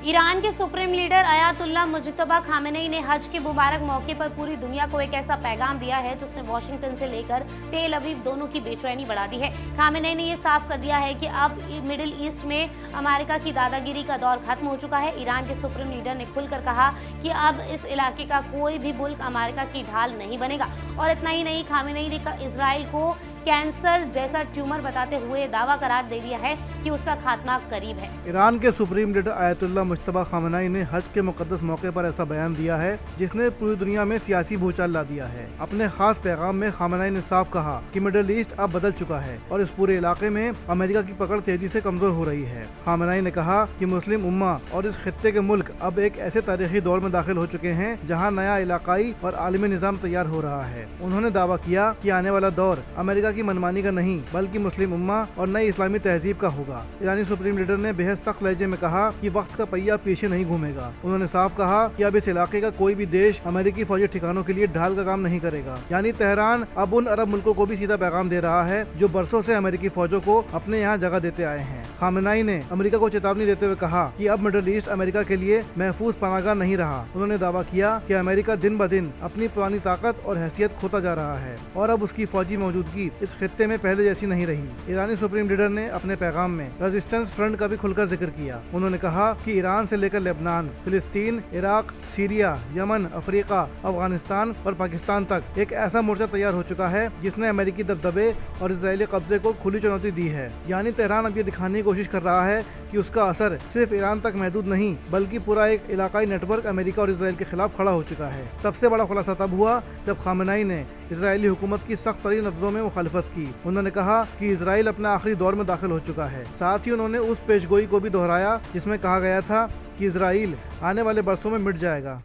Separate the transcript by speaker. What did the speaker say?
Speaker 1: Iran के supreme leader Ayatollah Mojtaba Khamenei ने हज के मुबारक मौके पर पूरी दुनिया को एक ऐसा पैगाम दिया है जिसने वॉशिंगटन से लेकर तेल अवीव दोनों की बेचैनी बढ़ा दी है। खामेनेई ने ये साफ कर दिया है कि अब मिडिल ईस्ट में अमेरिका की दादागिरी का दौर खत्म हो चुका है। ईरान के सुप्रीम लीडर ने खुलकर कहा कि अब इस इलाके का कोई भी मुल्क अमेरिका की ढाल नहीं बनेगा। और इतना ही नहीं, खामेनेई ने इजराइल को कैंसर जैसा ट्यूमर बताते हुए दावा करार दे दिया है कि उसका खात्मा करीब है।
Speaker 2: ईरान के supreme leader Ayatollah Mojtaba Khamenei ने हज के मुकद्दस मौके पर ऐसा बयान दिया है जिसने पूरी दुनिया में सियासी भूचाल ला दिया है। अपने खास पैगाम में खामेनेई ने साफ कहा कि मिडिल ईस्ट अब बदल चुका है और इस पूरे इलाके में अमेरिका की पकड़ तेजी से कमजोर हो रही है। खामेनेई ने कहा कि मुस्लिम उम्मा और इस खित्ते के मुल्क अब एक ऐसे तारीखी दौर में दाखिल हो चुके हैं जहाँ नया इलाकाई और आलमी निजाम तैयार हो रहा है। उन्होंने दावा किया कि आने वाला दौर अमेरिका की मनमानी का नहीं बल्कि मुस्लिम उम्मा और नई इस्लामी तहजीब का होगा। ईरानी सुप्रीम लीडर ने बेहद सख्त लहजे में कहा कि वक्त का पहिया पीछे नहीं घूमेगा। उन्होंने साफ कहा कि अब इस इलाके का कोई भी देश अमेरिकी फौजी ठिकानों के लिए ढाल का काम नहीं करेगा। यानी तेहरान अब उन अरब मुल्कों को भी सीधा पैगाम दे रहा है जो बरसों से अमेरिकी फौजों को अपने यहाँ जगह देते आए हैं। खामेनेई ने अमेरिका को चेतावनी देते हुए कहा कि अब मिडिल ईस्ट अमेरिका के लिए महफूज पनाहगाह नहीं रहा। उन्होंने दावा किया कि अमेरिका दिन ब दिन अपनी पुरानी ताकत और हैसियत खोता जा रहा है और अब उसकी फौजी मौजूदगी इस खित्ते में पहले जैसी नहीं रही। ईरानी सुप्रीम लीडर ने अपने पैगाम में रेजिस्टेंस फ्रंट का भी खुलकर जिक्र किया। उन्होंने कहा कि ईरान से लेकर लेबनान, फिलिस्तीन, Iraq, Syria, Yemen, Africa, Afghanistan और पाकिस्तान तक एक ऐसा मोर्चा तैयार हो चुका है जिसने अमेरिकी दबदबे और इजरायली कब्जे को खुली चुनौती दी है। यानी तेहरान अब ये दिखाने की कोशिश कर रहा है कि उसका असर सिर्फ ईरान तक महदूद नहीं बल्कि पूरा एक इलाकाई नेटवर्क अमेरिका और इजराइल के खिलाफ खड़ा हो चुका है। सबसे बड़ा खुलासा तब हुआ जब खामेनेई ने इजरायली हुकूमत की सख्त तरीन लफ्जों में मुखालिफत की। उन्होंने कहा कि इजराइल अपने आखिरी दौर में दाखिल हो चुका है। साथ ही उन्होंने उस पेशगोई को भी दोहराया जिसमें कहा गया था कि इजराइल आने वाले बरसों में मिट जाएगा।